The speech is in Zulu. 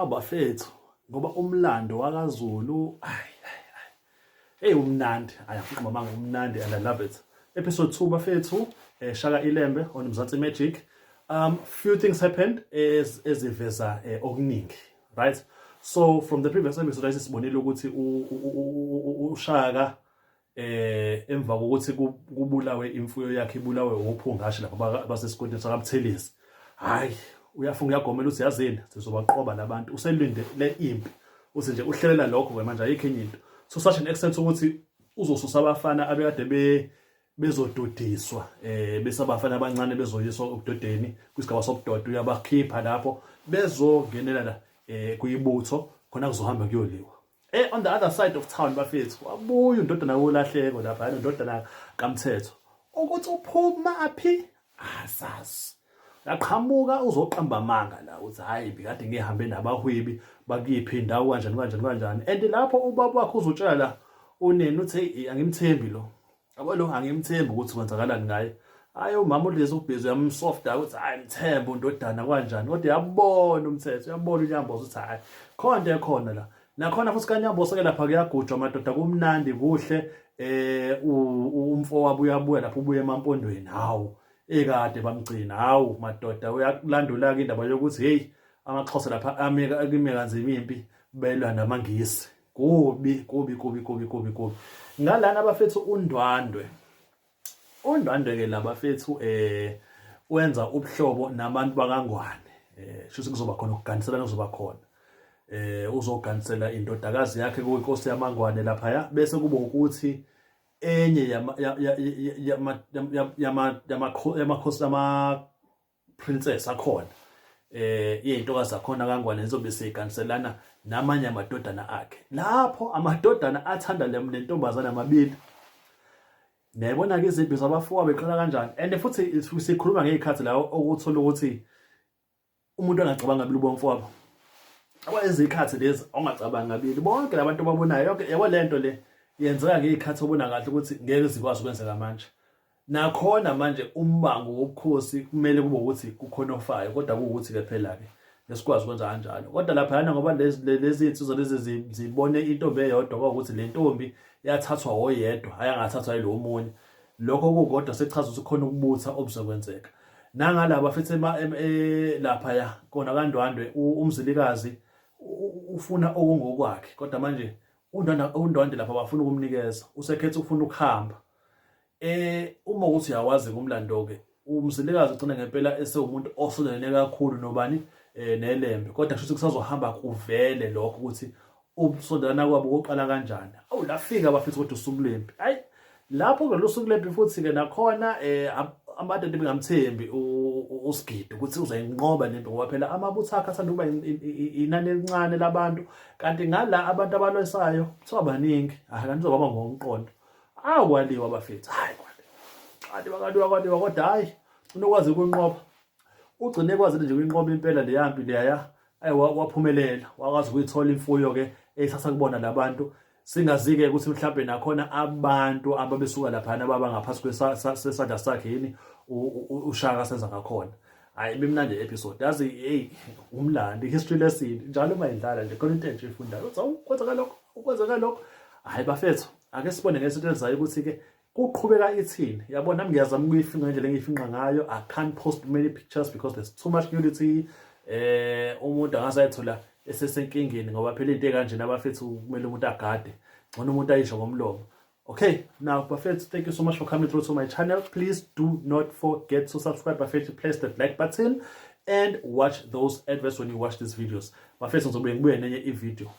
Bafethu, ngoba umlando wakaZulu hey umnandi. Ayafika mama umnandi and I love it. Episode 2 bafethu, Shaka Ilembe on Mzansi Magic. Few things happened eziveza okuningi, right? So from the previous episode sisibonile ukuthi uShaka emva kokuthi kubulawe imfuyo yakhe ibulawe ophungashi lapha basesigodini sakaButhelezi. Hayi, uyafunga uyagomela ukuthi yazini sizobaqoba labantu uselinde le impi uthi nje uhlelela lokho ke manje ayikho enye into. So such an extent ukuthi uzosusa abafana abekade bezododiswa bese abafana abancane bezoyiswa ukudodeni kwisigaba sobudoda uyabakhipha lapho bezongenela la kuyibutho khona kuzohamba kuyoliwa. On the other side of town bafethu wabuya undodana wolahleko lapha indodana kaMthetho ukuthi uphuma aphi asazi yaqhamuka uzoqamba amanga la uthi hayi bikade ngihambe nabahwebi bakuyiphi indawo kanjani and lapho ubaba wakhe uzotshela la uneni uthi angimthembi lo yabo lo angimthembi ukuthi kwenzakalani ngaye. Hayi umama ulezi ubhizi uyamsofta ukuthi hayi mthemba undodana kanjani kodwa yabona uMthetho uyabona uNyamboza ukuthi hayi khona ekhona la nakhona futhi kaNyamboza ke lapha kuyagujwa amadoda kumnandi kuhle umfowabo uyabuya lapho ubuye emampondweni hawu ekade bamgcina hawu madoda uyalandula ke indaba yokuthi hey amaXhosa lapha ameka kanzima impi belwa namangisi kubi ngalana abafethu uNdwandwe ke labafethu wenza ubuhlobo nabantu bakaNgwane shuthi kuzoba khona ukuganiselana kuzoba khona uzoganisela indodakazi yakhe kuyinkosi yamaNgwane lapha ya bese kuba ukuthi enye yamakhosi ama princess akhona yintokazi akhona kaNgwane izobe seyiganiselana namanye amadodana akhe lapho amadodana athanda lentombazana amabili. Nayibona ke iziphi zabafowabo beqala kanjani and futhi sikhuluma ngezikhathi la okuthola ukuthi umuntu angacabanga ngabili bomfowabo awezikhathi lezi ongacabanga ngabili bonke labantu babonayo yonke yabo lento le yenzeka ngezikhathi obona kahle ukuthi ngeke zikwazi ukwenzeka manje nakhona manje umbango wobukhosi kumele kube ukuthi kukhona ofayo kodwa kuukuthi ke phela ke lesikwazi ukwenza kanjalo kodwa lapha yana ngoba lezi insizwa lezi zibone intombi eyodwa ukuthi le ntombi yathathwa oyedwa ayangathathwa yilo omunye lokho kukodwa sechaza ukuthi khona ukubutha obuzokwenzeka nangalaba futhi lapha ya kona kaNdwandwe umzilikazi ufuna okungokwakhe kodwa manje uNdwandwe lapha bafuna ukumnikeza usekhetha ufuna ukuhamba uma uthi uyawazi kumlando ke umzilikazi ugcina ngempela esewumuntu osondelene kakhulu nobani neLembe kodwa kusho ukuthi kusazohamba kuvele lokho ukuthi ubusondelana kwabo koqala kanjani lafika bafisa ukuthi usuku lempi hayi lapho ke losuku lempi futhi ke nakhona abantu bengamthembi uSgidi ukuthi uzayinqoba lento ngoba phela amabutho akhe athanda ukuba inani elincane labantu kanti ngala abantu abalwesayo kuthiwa abaningi kanti uzobaba ngokomqondo kwaliwa bafethu hayi kwaliwa kodwa hayi unokwazi ukunqoba ugcine kwazi nje ukunqoba impela le yampi leya waphumelela wakwazi ukuyithola imfuyo ke esasa kubona labantu singazike ukuthi mhlawumbe nakhona abantu ababesuka lapha ababa ngaphansi kwesandla sakhe yini uShaka senza ngakhona. Hayi bimnandi episode yazi hey umlando history lesson njalo mayindlala nje khona into enje ifundayo ukwenzeka lokho hayi bafethu ake sibone ngezinto ezayo ukuthi ke kuqhubeka ithini yabona nami ngiyazama ukuyifinqa ngendlela engiyifinqa ngayo. I can't post many pictures because there's too much nudity umuntu angasayithola esesenkingeni ngoba phela into ekanje nabafethu kumele umuntu agade ngona umuntu ayisho ngomlomo. Okay, now bafethu, thank you so much for coming through to my channel. Please do not forget to subscribe bafethu, press the like button and watch those adverts when you watch these videos. Bafethu ngizobuye ngibuye nenye i-video.